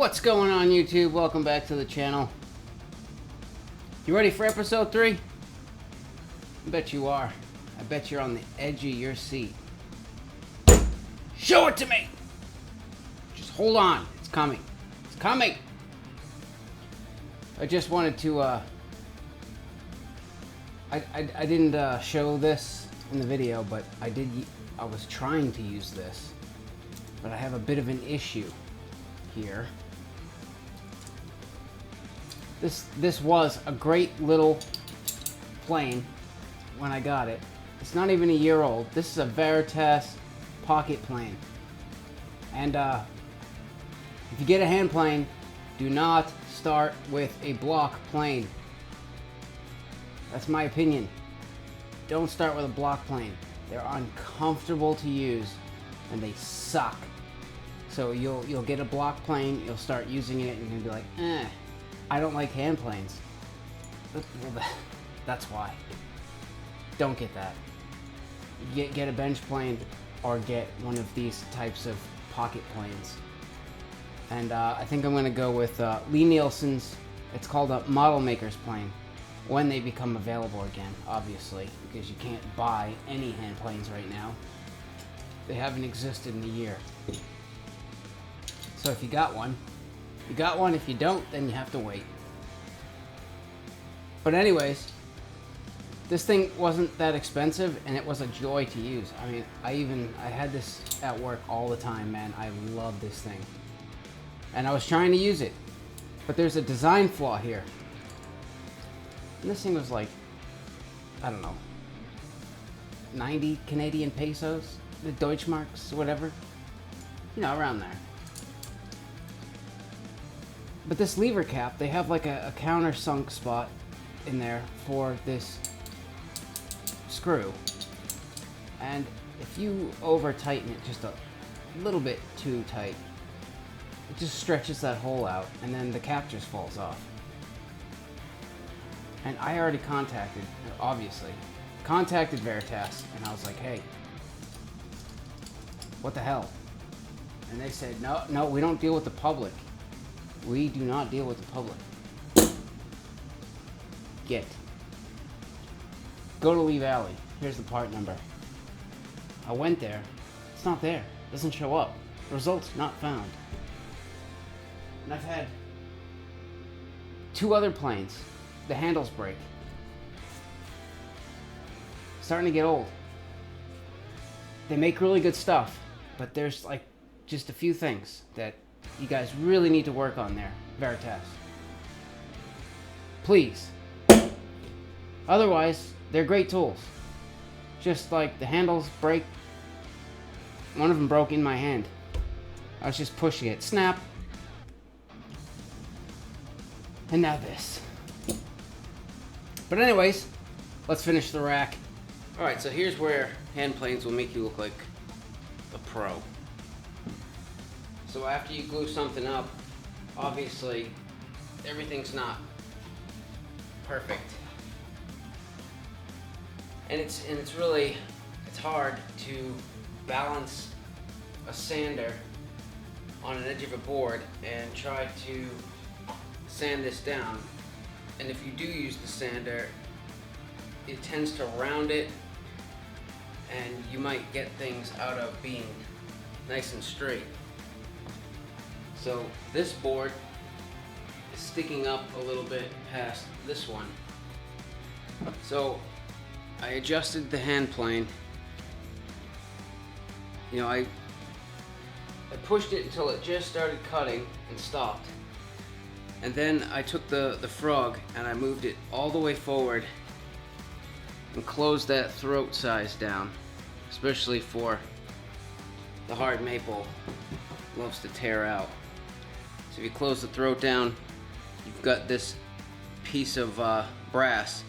What's going on, YouTube? Welcome back to the channel. You ready for episode 3? I bet you are. I bet you're on the edge of your seat. Show it to me! Just hold on. It's coming. It's coming! I just wanted to, I didn't show this in the video, but I was trying to use this. But I have a bit of an issue here. This was a great little plane when I got it. It's not even a year old. This is a Veritas pocket plane. And if you get a hand plane, do not start with a block plane. That's my opinion. Don't start with a block plane. They're uncomfortable to use and they suck. So you'll get a block plane, you'll start using it, and you're gonna be like, eh, I don't like hand planes. Well, that's why. Don't get that. Get a bench plane or get one of these types of pocket planes. And I think I'm gonna go with Lee Nielsen's. It's called a Model Maker's plane. When they become available again, obviously, because you can't buy any hand planes right now. They haven't existed in a year. So if you got one, you got one. If you don't, then you have to wait. But anyways, this thing wasn't that expensive and it was a joy to use. I mean, I had this at work all the time, man. I love this thing. And I was trying to use it, but there's a design flaw here. And this thing was like, I don't know, 90 Canadian pesos, the Deutschmarks, whatever. You know, around there. But this lever cap, they have like a countersunk spot in there for this screw. And if you over tighten it just a little bit too tight, it just stretches that hole out and then the cap just falls off. And I already contacted Veritas, and I was like, hey, what the hell? And they said, no, we don't deal with the public. We do not deal with the public. Go to Lee Valley. Here's the part number. I went there. It's not there. It doesn't show up. Results not found. And I've had 2 other planes. The handles break. Starting to get old. They make really good stuff, but there's like just a few things that you guys really need to work on there, Veritas. Please. Otherwise, they're great tools. Just like the handles break. One of them broke in my hand. I was just pushing it. Snap. And now this. But anyways, let's finish the rack. Alright, so here's where hand planes will make you look like a pro. So after you glue something up, obviously everything's not perfect. And it's hard to balance a sander on an edge of a board and try to sand this down. And if you do use the sander, it tends to round it and you might get things out of being nice and straight. So this board is sticking up a little bit past this one. So I adjusted the hand plane. You know, I pushed it until it just started cutting and stopped. And then I took the frog and I moved it all the way forward and closed that throat size down, especially for the hard maple. Loves to tear out. So if you close the throat down, you've got this piece of brass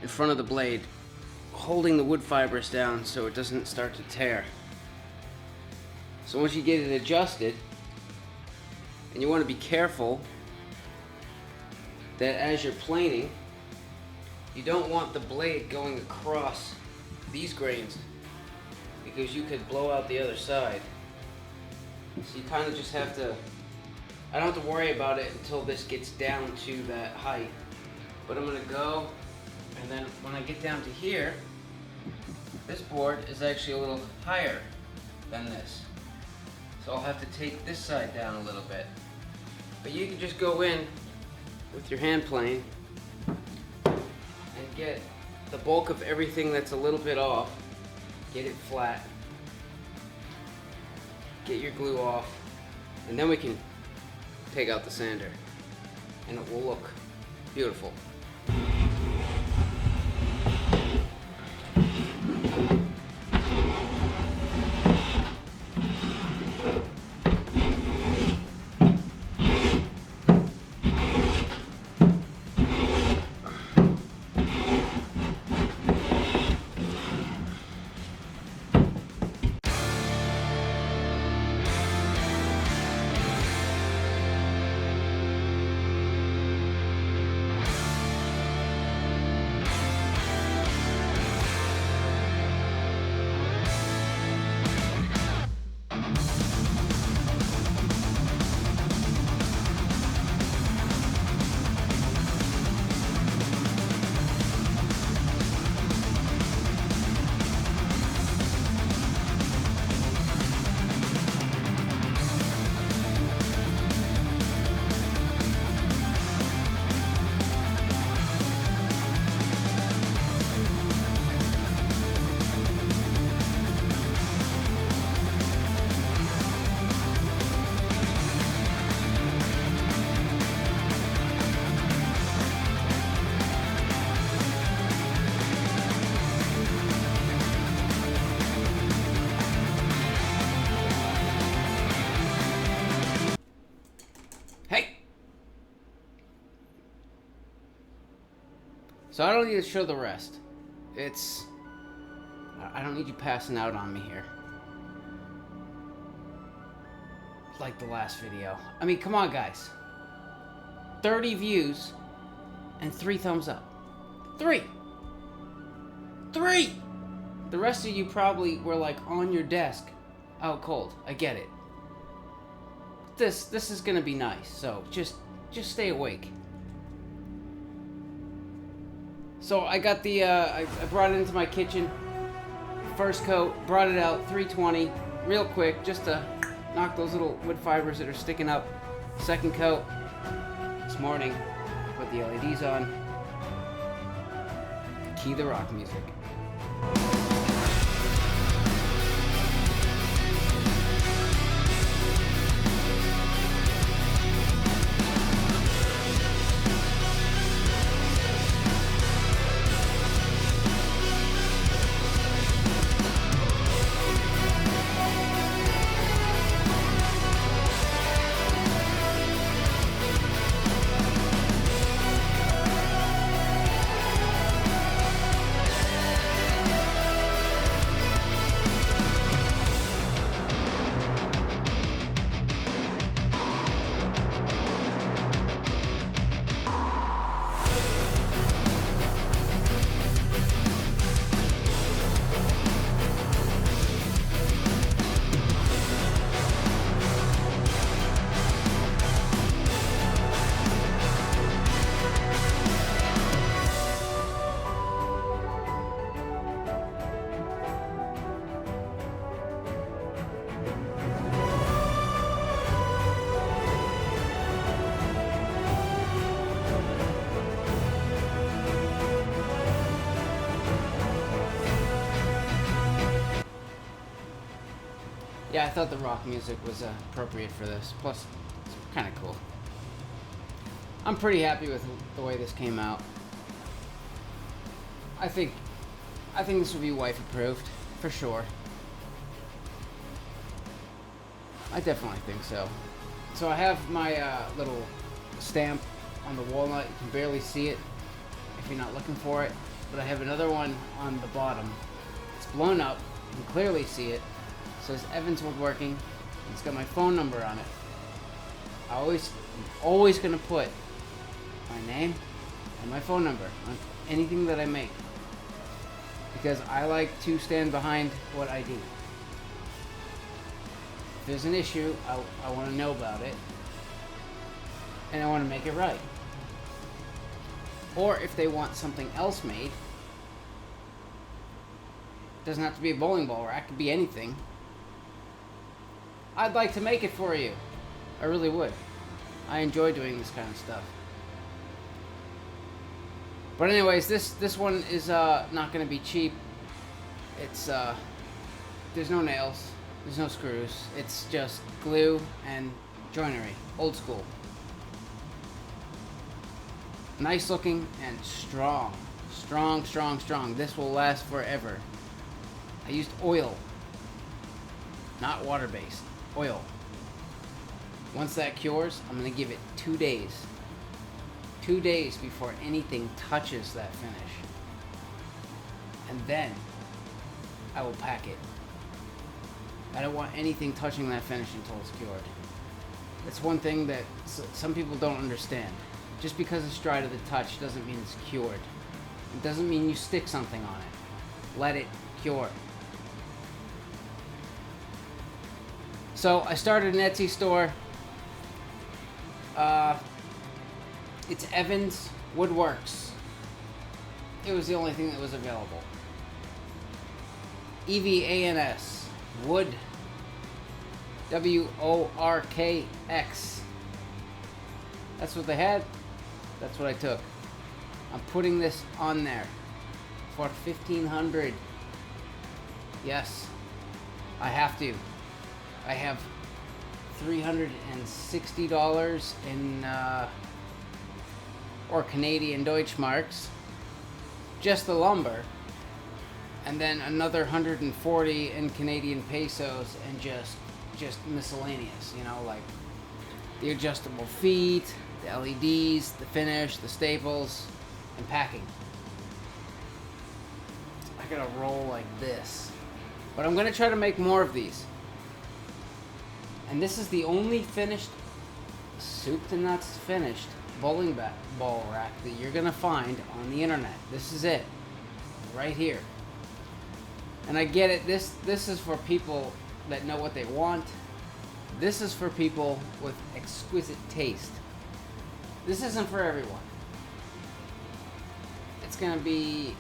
in front of the blade holding the wood fibers down so it doesn't start to tear. So once you get it adjusted, and you want to be careful that as you're planing, you don't want the blade going across these grains because you could blow out the other side. So you kind of just have to I don't have to worry about it until this gets down to that height. But I'm gonna go, and then when I get down to here, this board is actually a little higher than this. So I'll have to take this side down a little bit. But you can just go in with your hand plane and get the bulk of everything that's a little bit off, get it flat, get your glue off, and then we can take out the sander and it will look beautiful. So I don't need to show the rest. I don't need you passing out on me here. Like the last video. I mean, come on guys. 30 views and 3 thumbs up. 3! The rest of you probably were like on your desk, out cold. I get it. This is gonna be nice, so just stay awake. So I got the, I brought it into my kitchen, first coat, brought it out, 320, real quick, just to knock those little wood fibers that are sticking up. Second coat, this morning, put the LEDs on, key the rock music. Yeah, I thought the rock music was appropriate for this. Plus, it's kind of cool. I'm pretty happy with the way this came out. I think this will be wife approved, for sure. I definitely think so. So I have my little stamp on the walnut. You can barely see it if you're not looking for it. But I have another one on the bottom. It's blown up. You can clearly see it. It says Evans Woodworking. It's got my phone number on it. I'm always gonna put my name and my phone number on anything that I make, because I like to stand behind what I do. If there's an issue, I want to know about it, and I want to make it right. Or if they want something else made, it doesn't have to be a bowling ball rack, it could be anything. I'd like to make it for you. I really would. I enjoy doing this kind of stuff. But anyways, this one is not going to be cheap. It's there's no nails, there's no screws. It's just glue and joinery, old school. Nice looking and strong. Strong, strong, strong. This will last forever. I used oil, not water-based, oil. Once that cures, I'm going to give it 2 days. 2 days before anything touches that finish. And then I will pack it. I don't want anything touching that finish until it's cured. That's one thing that some people don't understand. Just because it's dry to the touch doesn't mean it's cured. It doesn't mean you stick something on it. Let it cure. So I started an Etsy store. It's Evans Woodworks. It was the only thing that was available. EVANS. Wood. WORKX. That's what they had. That's what I took. I'm putting this on there for $1,500. Yes, I have to. I have $360 in or Canadian Deutschmarks, just the lumber, and then another 140 in Canadian pesos, and just miscellaneous, you know, like the adjustable feet, the LEDs, the finish, the staples, and packing. I gotta roll like this, but I'm gonna try to make more of these. And this is the only finished, soup to nuts finished bowling ball rack that you're gonna find on the internet. This is it, right here. And I get it. This is for people that know what they want. This is for people with exquisite taste. This isn't for everyone. It's gonna be.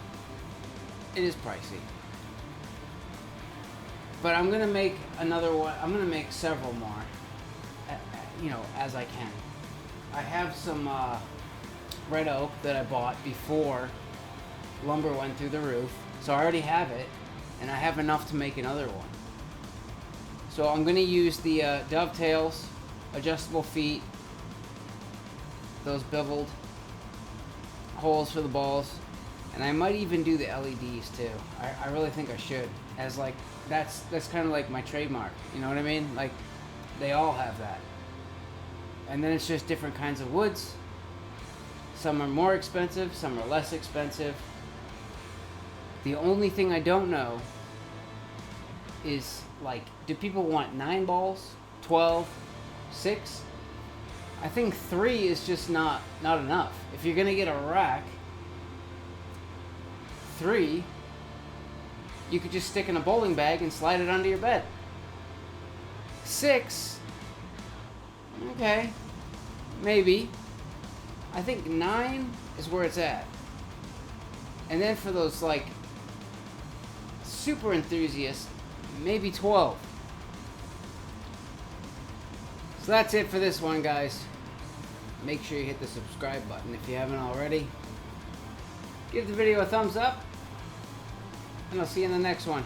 It is pricey. But I'm gonna make another one. I'm gonna make several more, you know, as I can. I have some red oak that I bought before lumber went through the roof, so I already have it, and I have enough to make another one. So I'm gonna use the dovetails, adjustable feet, those beveled holes for the balls, and I might even do the LEDs too. I really think I should, as like that's kind of like my trademark. You know what I mean? Like they all have that. And then it's just different kinds of woods. Some are more expensive, some are less expensive. The only thing I don't know is, like, do people want 9 balls, 12, 6? I think 3 is just not enough. If you're gonna get a rack, 3, you could just stick in a bowling bag and slide it under your bed. 6, okay, maybe. I think 9 is where it's at. And then for those, like, super enthusiasts, maybe 12. So that's it for this one, guys. Make sure you hit the subscribe button if you haven't already. Give the video a thumbs up, and I'll see you in the next one.